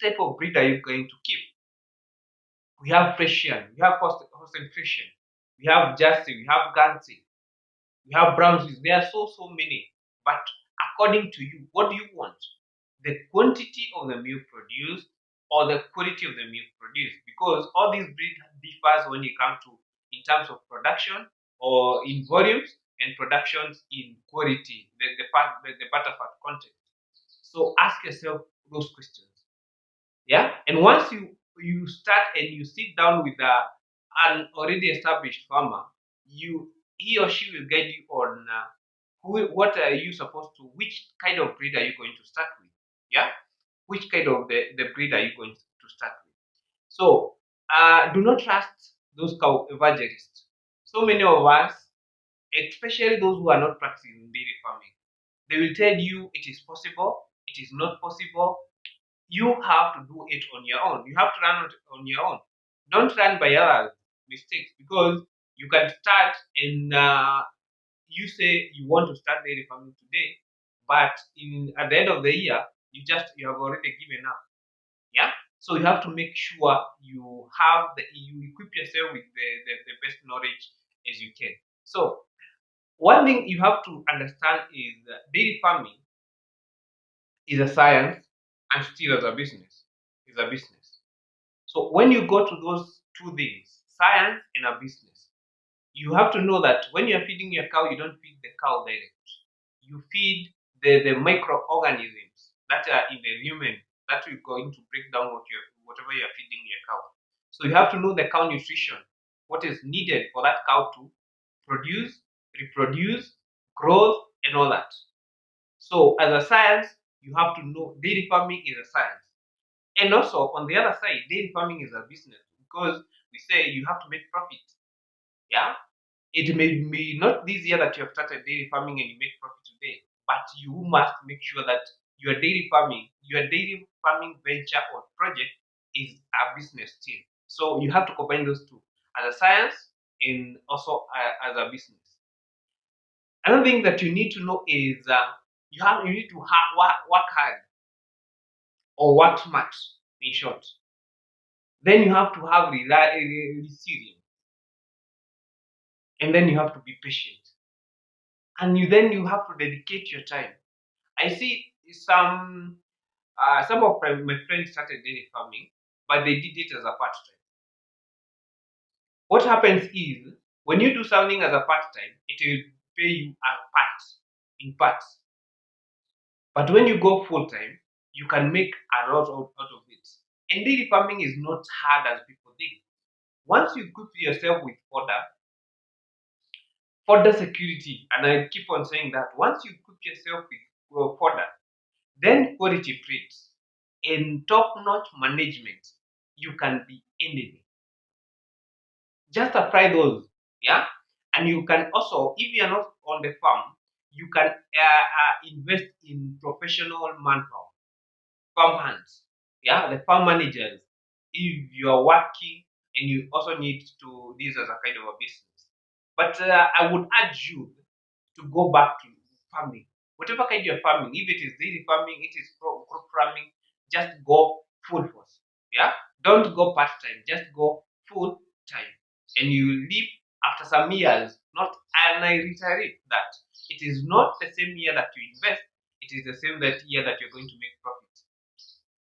type of breed are you going to keep? We have Frisian, we have Holstein Frisian, we have Jersey, we have Guernsey, we have Brownsville. There are so many. But according to you, what do you want? The quantity of the milk produced or the quality of the milk produced? Because all these breed differs when it comes to in terms of production or in volumes and productions in quality, the butterfat content. So ask yourself those questions. Yeah, and once you start and you sit down with an already established farmer, he or she will guide you on what are you supposed to, which kind of breed are you going to start with? Yeah, which kind of the breed are you going to start with? So do not trust those cow evangelists. So many of us, especially those who are not practicing dairy farming, they will tell you it is possible, it is not possible. You have to do it on your own. You have to run it on your own. Don't run by others' mistakes, because you can start and you say you want to start dairy farming today, but at the end of the year, you have already given up. Yeah. So you have to make sure you equip yourself with the best knowledge as you can. So one thing you have to understand is that dairy farming is a science and still as a business. Is a business. So when you go to those two things, science and a business, you have to know that when you're feeding your cow, you don't feed the cow direct. You feed the microorganisms that are in the human that will going to break down whatever you're feeding your cow. So you have to know the cow nutrition, what is needed for that cow to produce, reproduce, growth, and all that. So as a science, you have to know dairy farming is a science. And also on the other side, dairy farming is a business, because we say you have to make profit. Yeah. It may be not this year that you have started dairy farming and you make profit today, but you must make sure that your dairy farming venture or project is a business still. So you have to combine those two, as a science and also as a business. Another thing that you need to know is you need to work hard or work smart, in short. Then you have to have resilience, and then you have to be patient, and then you have to dedicate your time. I see some of my friends started dairy farming, but they did it as a part time. What happens is when you do something as a part time, it will pay you in parts. But when you go full time, you can make a lot out of it. And dairy farming is not hard as people think. Once you equip yourself with fodder security, and I keep on saying that once you equip yourself with fodder, then quality breeds and top-notch management, you can be anything. Just apply those, yeah. And you can also, if you are not on the farm, you can invest in professional manpower, farm hands, yeah, the farm managers. If you are working and you also need to this as a kind of a business, but I would urge you to go back to farming. Whatever kind you're farming, if it is dairy farming, it is crop farming, just go full force. Yeah, don't go part time, just go full time, and you will live after some years. Not, and I reiterate that it is not the same year that you invest; it is the same that year that you're going to make profit.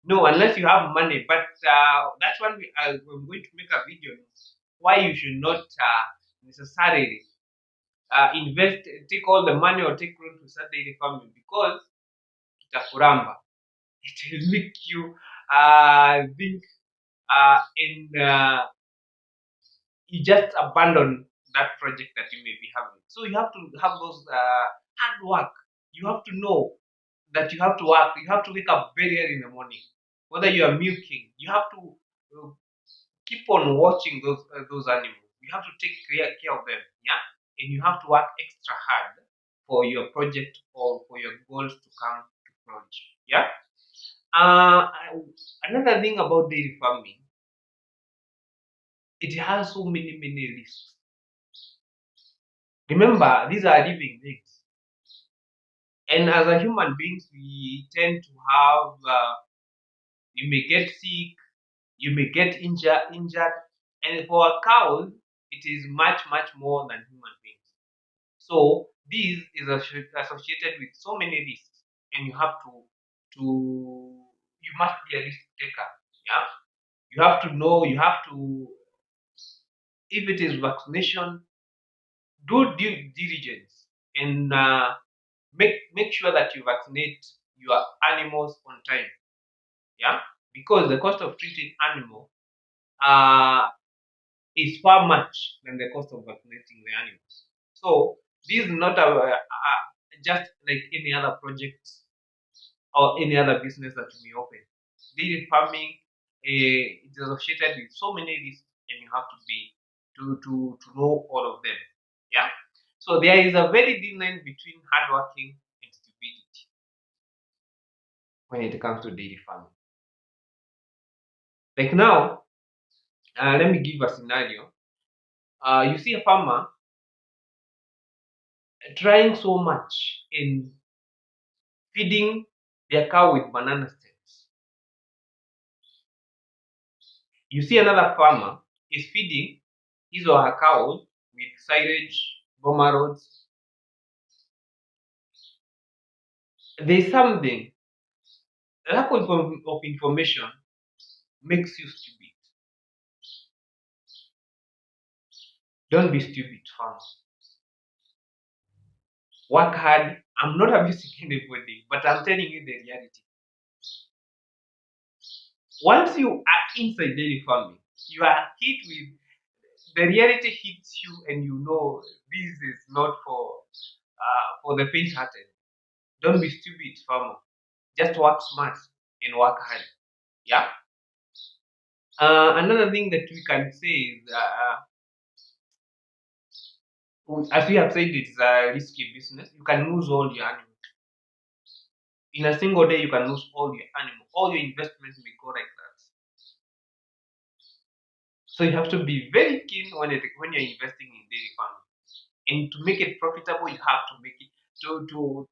No, unless you have money. But that's when we're going to make a video why you should not necessarily invest, take all the money or take loan to start dairy farming, because itakuramba. It will make you think you just abandon that project that you may be having. So you have to have those hard work. You have to know that you have to work. You have to wake up very early in the morning. Whether you are milking, you have to uh, keep on watching those animals. You have to take care of them. Yeah, and you have to work extra hard for your project or for your goals to come to flourish. Yeah. Uh, Another thing about dairy farming, it has so many risks. Remember, these are living things, and as a human beings, we tend to have You may get sick, you may get injured, and for a cow, it is much more than human beings. So this is associated with so many risks, and you have to you must be a risk taker. Yeah, you have to know. You have to, if it is vaccination, do due diligence and make sure that you vaccinate your animals on time. Yeah, because the cost of treating animal uh, is far much than the cost of vaccinating the animals. So this is not just like any other project or any other business that you may open. Dairy farming is associated with so many risks, and you have to be to know all of them. Yeah. So there is a very thin line between hardworking and stupidity when it comes to dairy farming. Like now, let me give a scenario. You see a farmer trying so much in feeding their cow with banana stems. You see another farmer is feeding his or her cows with silage, boma rods. There's something, lack of information makes you stupid. Don't be stupid, farmer. Work hard. I'm not abusing anybody, but I'm telling you the reality. Once you are inside dairy farming, you are hit with the reality hits you, and you know this is not for the faint-hearted. Don't be stupid, farmer. Just work smart and work hard. Yeah. Another thing that we can say is, as we have said, it's a risky business. You can lose all your animals in a single day. You can lose all your animals. All your investments may go like that. So you have to be very keen when you're investing in dairy farming. And to make it profitable, you have to make it to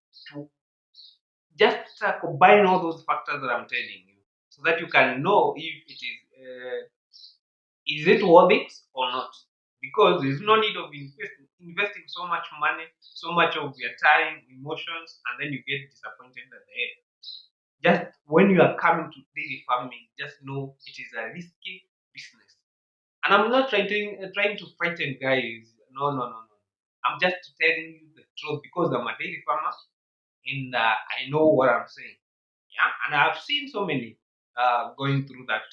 just combine all those factors that I'm telling you, so that you can know if it is it worth it or not. Because there's no need of investing so much money, so much of your time, emotions, and then you get disappointed at the end. Just when you are coming to dairy farming, just know it is a risky business. And I'm not trying to frighten guys. No, no, no, no. I'm just telling you the truth because I'm a dairy farmer, and I know what I'm saying. Yeah, and I've seen so many going through that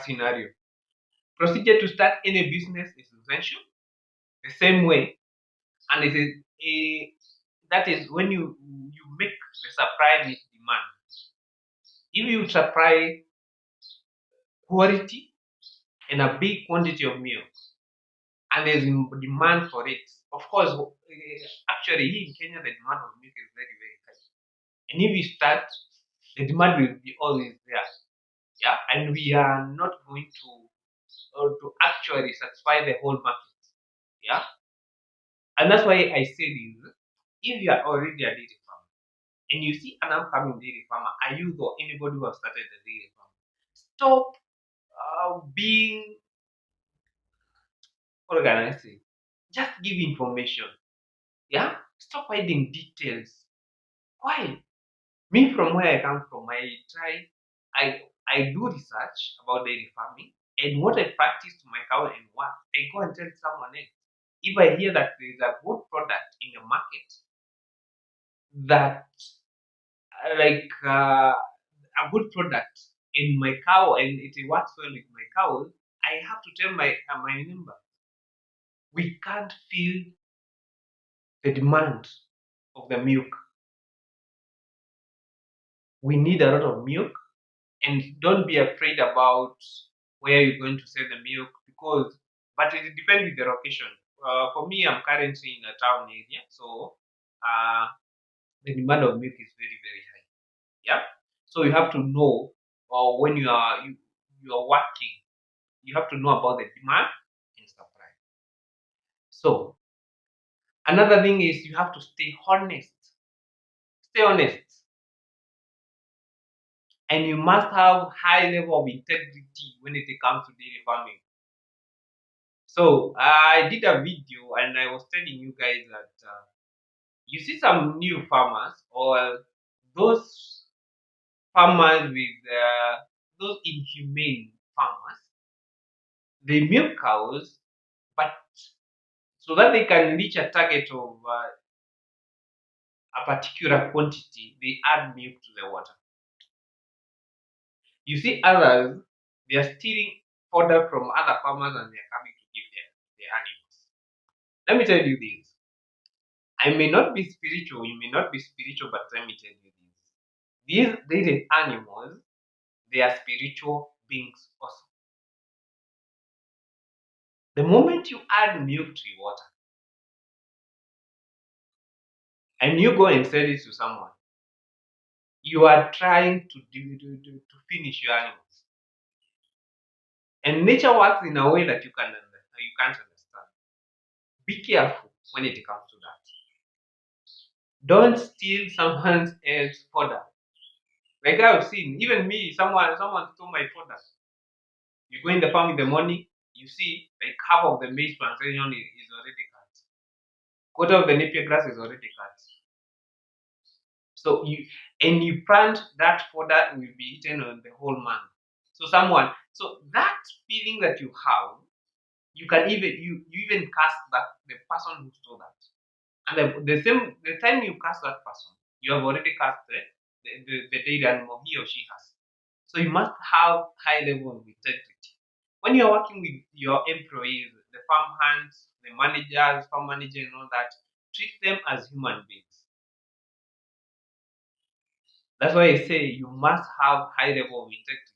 scenario. Procedure to start any business is essential. The same way, and it is a that is when you make the supply meet demand. If you supply quality and a big quantity of milk, and there's demand for it, of course, actually here in Kenya the demand of milk is very high. And if you start, the demand will be always there. Yeah, and we are not going to actually satisfy the whole market. Yeah, and that's why I say this. If you are already a dairy farmer and you see an upcoming dairy farmer, are you or anybody who has started a dairy farm, stop being, what can I say? Just give information. Yeah, stop hiding details. Why? Me, from where I come from, I do research about dairy farming, and what I practice to my cow and what I go and tell someone else. If I hear that there is a good product in the market that like a good product in my cow and it works well with my cows, I have to tell my neighbor, we can't feel the demand of the milk. We need a lot of milk, and don't be afraid about where you're going to sell the milk, because but it depends with the location. For me, I'm currently in a town area, so uh, the demand of milk is very high. Yeah, so you have to know, or when you are working, you have to know about the demand and supply. So another thing is you have to stay honest. Stay honest. and you must have high level of integrity when it comes to dairy farming. So I did a video and I was telling you guys that you see some new farmers or those farmers with those inhumane farmers, they milk cows, but so that they can reach a target of a particular quantity, they add milk to the water. You see others, they are stealing fodder from other farmers and they are coming to give their animals. Let me tell you this. I may not be spiritual, you may not be spiritual, but let me tell you this. These animals, they are spiritual beings also. The moment you add milk to your water and you go and sell it to someone, you are trying to finish your animals. And nature works in a way that you can't understand. Be careful when it comes to that. Don't steal someone else's fodder. Like I've seen, even me, someone stole my fodder. You go in the farm in the morning, you see like half of the maize plantation is already cut. Quarter of the napier grass is already cut. So you plant that fodder will be eaten on the whole month. So that feeling that you have, you can you even cast that the person who stole that. And the time you cast that person, you have already cast the dairy animal he or she has. So you must have high level of integrity. When you're working with your employees, the farm hands, the managers, farm manager and all that, treat them as human beings. That's why I say you must have high level of integrity.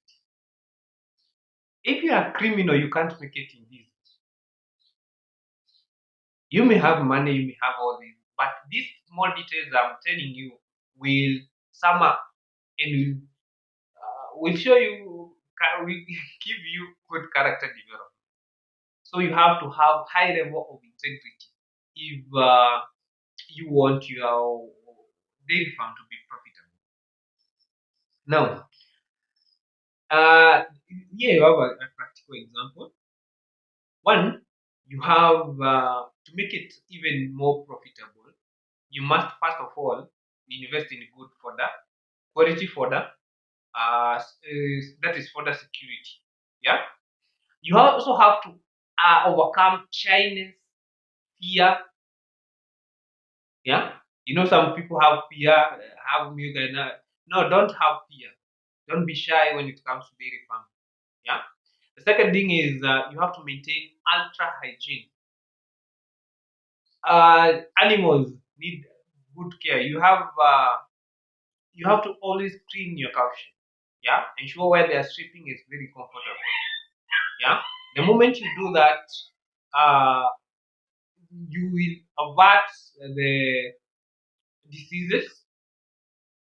If you are a criminal, you can't make it in business. You may have money, you may have all this, but these small details I'm telling you will sum up and will show you, will give you good character development. So you have to have high level of integrity if you want your dairy farm to be profitable. Now, here you have a practical example. One, you have to make it even more profitable. You must first of all invest in good fodder, quality fodder. That is fodder security. Yeah. You also have to overcome shyness, fear. Yeah. You know, some people have fear, have milk, and no, don't have fear. Don't be shy when it comes to dairy farming. Yeah. The second thing is you have to maintain ultra hygiene. Animals need good care. You have to always clean your cow shed. Yeah, ensure where they are sleeping is very comfortable. Yeah, the moment you do that, uh, you will avert the diseases.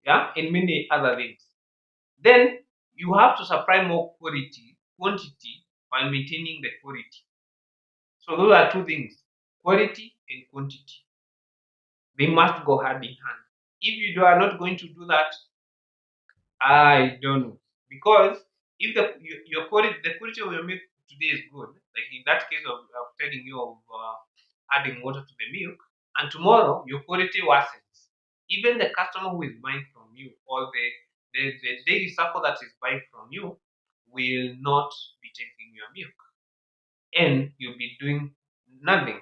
Yeah, and many other things. Then you have to supply more quantity while maintaining the quality. So those are two things: quality and quantity. They must go hand in hand. If you are not going to do that, I don't know. Because if your quality, the quality of your milk today is good, like in that case of telling you of adding water to the milk, and tomorrow your quality worsens, even the customer who is buying from you or the daily circle that is buying from you will not be taking your milk, and you'll be doing nothing.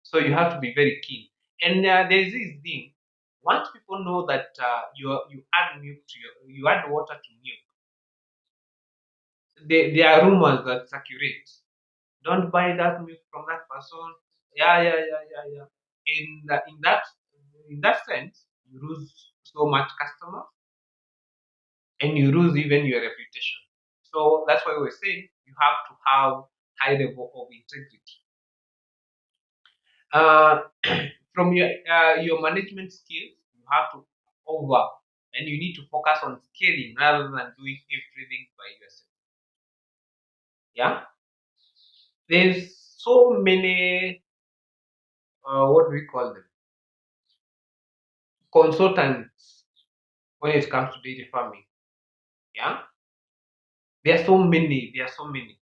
So you have to be very keen. And there's this thing. Once people know that you add milk to you add water to milk, there are rumors that circulate. Don't buy that milk from that person. Yeah. In that sense, you lose so much customer and you lose even your reputation. So that's why we're saying you have to have high level of integrity. Uh, from your management skills, you have to over and you need to focus on scaling rather than doing everything by yourself. Yeah, there's so many what do we call them, consultants when it comes to dairy farming. Yeah, there are so many. There are so many.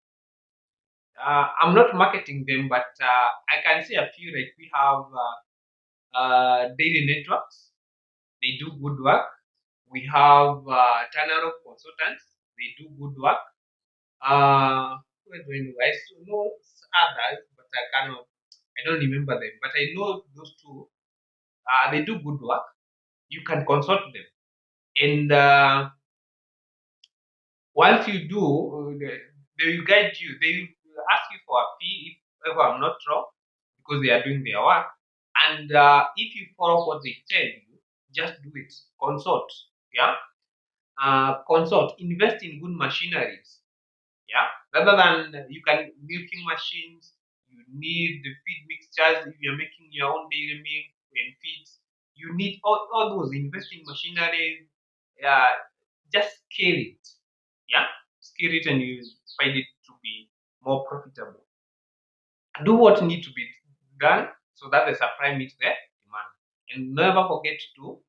I'm not marketing them, but I can say a few. Like we have dairy networks. They do good work. We have Tanaro consultants. They do good work. Where do I know? I know others, but I cannot. I don't remember them. But I know those two. They do good work. You can consult them, and once you do, they will guide you. They will ask you for a fee if ever I'm not wrong, because they are doing their work. And if you follow what they tell you, just do it. Consult. Yeah. Consult. Invest in good machineries. Yeah. Rather than you can milking machines, you need the feed mixtures. If you're making your own dairy milk and feeds, you need all those investing machinery. Yeah, just scale it. Yeah, scale it and you find it to be more profitable. Do what need to be done so that the supply meets the demand, and never forget to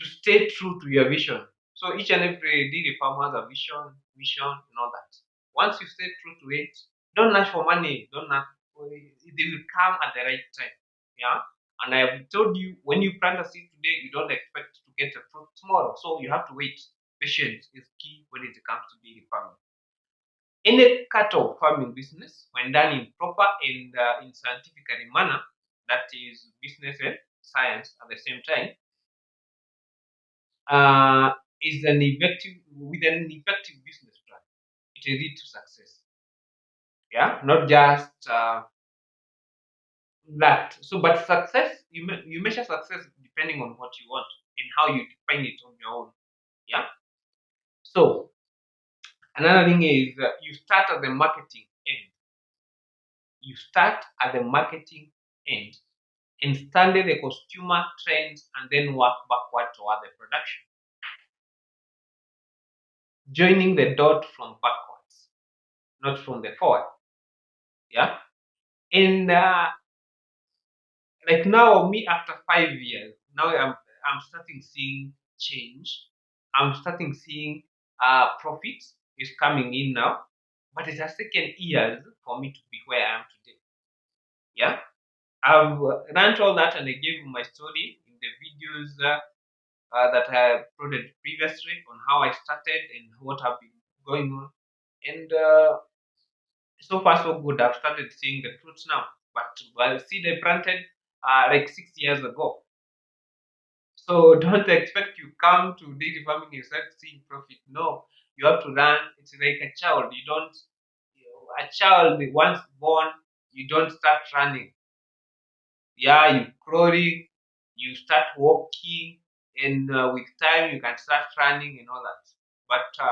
stay true to your vision. So each and every dairy farm has a vision, and all that. Once you stay true to it, don't ask for money. Don't ask for it. They will come at the right time. Yeah. And I have told you, when you plant a seed today, you don't expect to get a fruit tomorrow. So you have to wait. Patience is key when it comes to dairy farming. Any cattle farming business, when done in proper and in scientifically manner, that is business and science at the same time, uh, is an effective with an effective business plan. It will lead to success. Yeah, not just that. So, but success, you measure success depending on what you want and how you define it on your own. Yeah. So another thing is you start at the marketing end. You start at the marketing end and study the consumer trends and then work backward toward the production. Joining the dot from backwards, not from the forward. Yeah. And like now, me after 5 years, now I'm starting seeing change. I'm starting seeing profit is coming in now, but it has taken years for me to be where I am today. Yeah, I've run all that and I gave my story in the videos that I uploaded previously on how I started and what have been going on. And so far so good. I've started seeing the fruits now. But well, seed I planted like 6 years ago. So don't expect you come to dairy farming and start seeing profit. No, you have to run. It's like a child. You don't, a child once born, you don't start running. Yeah, you crawling, you start walking, and with time you can start running and all that. But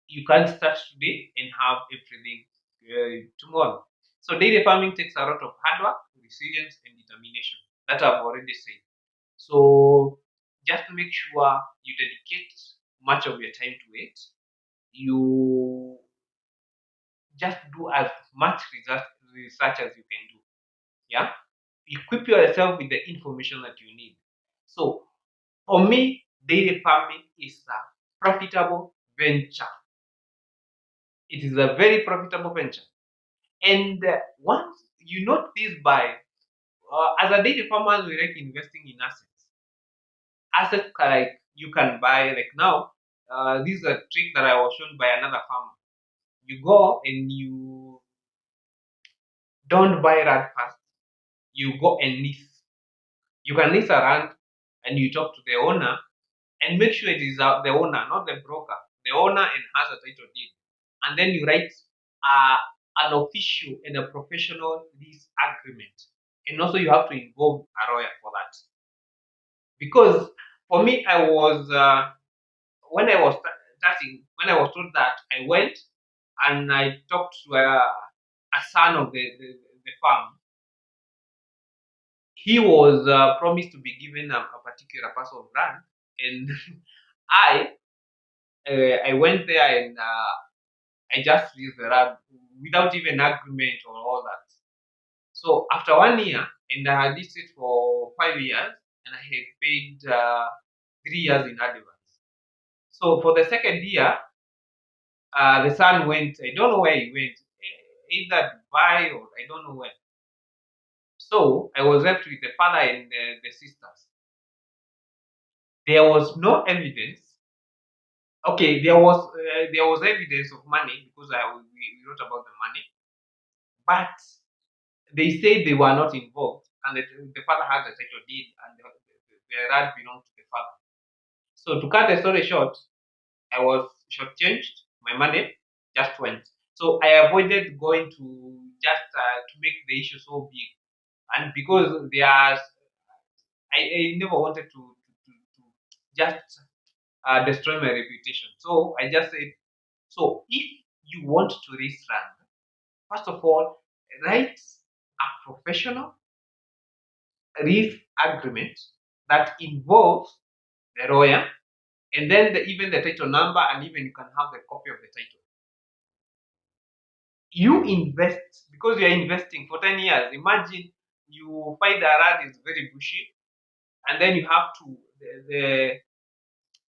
you can't start today and have everything tomorrow. So dairy farming takes a lot of hard work, resilience, and determination. That I've already said. So just make sure you dedicate much of your time to it. You just do as much research as you can do. Yeah. Equip yourself with the information that you need. So for me, dairy farming is a profitable venture. It is a very profitable venture. And once you note this by, as a dairy farmer, we like investing in assets. Assets like you can buy, like now, this is a trick that I was shown by another farmer. You go and you don't buy land first. You go and lease. You can lease a land and you talk to the owner and make sure it is the owner, not the broker. The owner and has a title deed. And then you write uh, an official and a professional lease agreement. And also you have to involve a lawyer for that. Because for me, I was when I was starting, when I was told that, I went and I talked to a son of the farm. He was promised to be given a particular parcel of land, and I I went there and I just used the land without even agreement or all that. So after 1 year, and I did it for 5 years, and I had paid. 3 years in advance. So for the second year, the son went. I don't know where he went, either Dubai or I don't know where. So I was left with the father and the sisters. There was no evidence. Okay, there was evidence of money because we wrote about the money, but they said they were not involved, and the father had the title deed, and the land belonged to the father. So to cut the story short, I was shortchanged. My money just went. So I avoided going to just to make the issue so big, and because I never wanted to just destroy my reputation. So I just said, so if you want to raise land, first of all, write a professional lease agreement that involves the lawyer and then even the title number, and even you can have the copy of the title. You invest because you are investing for 10 years. Imagine you find the land is very bushy, and then you have to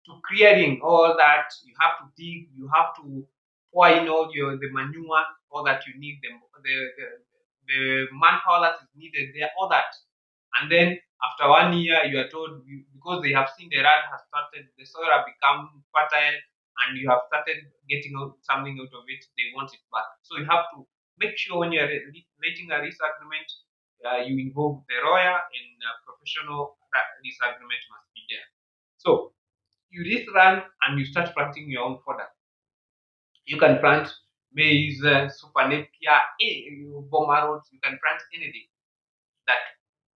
to clearing all that. You have to dig, you have to pour in all the manure, all that you need, the manpower that is needed there, all that. And then after 1 year, you are told because they have seen the land has started, the soil have become fertile, and you have started getting out something out of it. They want it back. So you have to make sure when you are writing a lease agreement, you involve the lawyer, and professional lease agreement must be there. So you lease land and you start planting your own fodder. You can plant maize, super napier, boma roads. You can plant anything that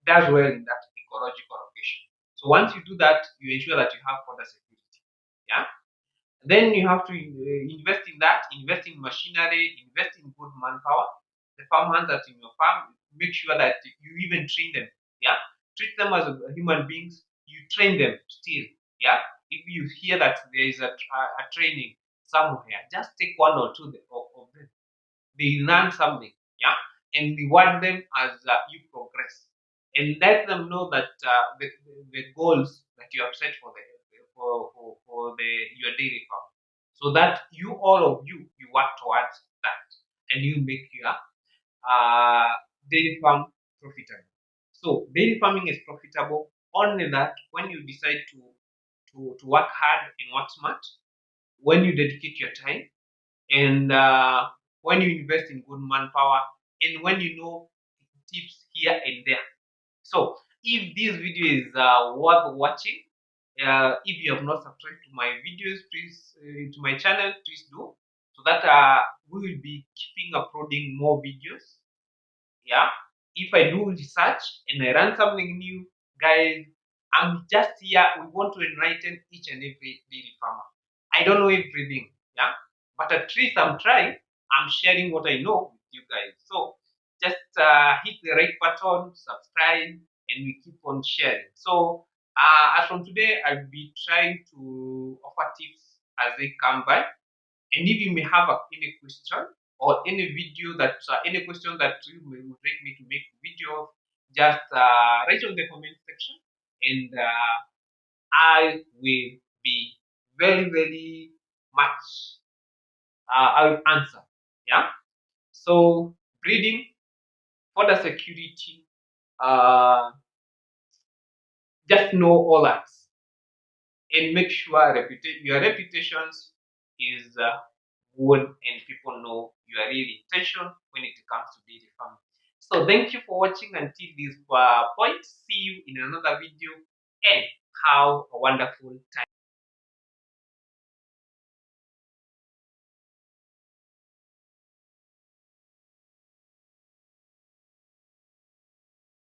does well in that ecological location. So once you do that, you ensure that you have fodder security. Yeah. Then you have to invest in that, invest in machinery, invest in good manpower. The farm hands that in your farm, make sure that you even train them. Yeah, treat them as human beings. You train them still. Yeah, if you hear that there is a training somewhere, just take one or two of them. They learn something. Yeah, and reward them as you progress, and let them know that the goals that you have set for the your daily farm, so that you all of you work towards that, and you make your uh, dairy farm profitable. So dairy farming is profitable only that when you decide to work hard and work smart, when you dedicate your time, and when you invest in good manpower, and when you know tips here and there. So if this video is worth watching, if you have not subscribed to my videos, please to my channel, please do, so that we will be keeping uploading more videos. Yeah, if I do research and I learn something new, guys, I'm just here. We want to enlighten each and every dairy farmer. I don't know everything, yeah, but at least I'm trying. I'm sharing what I know with you guys. So just hit the right button, subscribe, and we keep on sharing. So as from today, I'll be trying to offer tips as they come by. And if you may have any question or any video that any question that you would like me to make video of, just write on the comment section, and I will be very much. I will answer. Yeah. So breeding for the security. Just know all that, and make sure your reputations is good, and people know your real intention when it comes to dairy farming. So thank you for watching until this point. See you in another video, and have a wonderful time.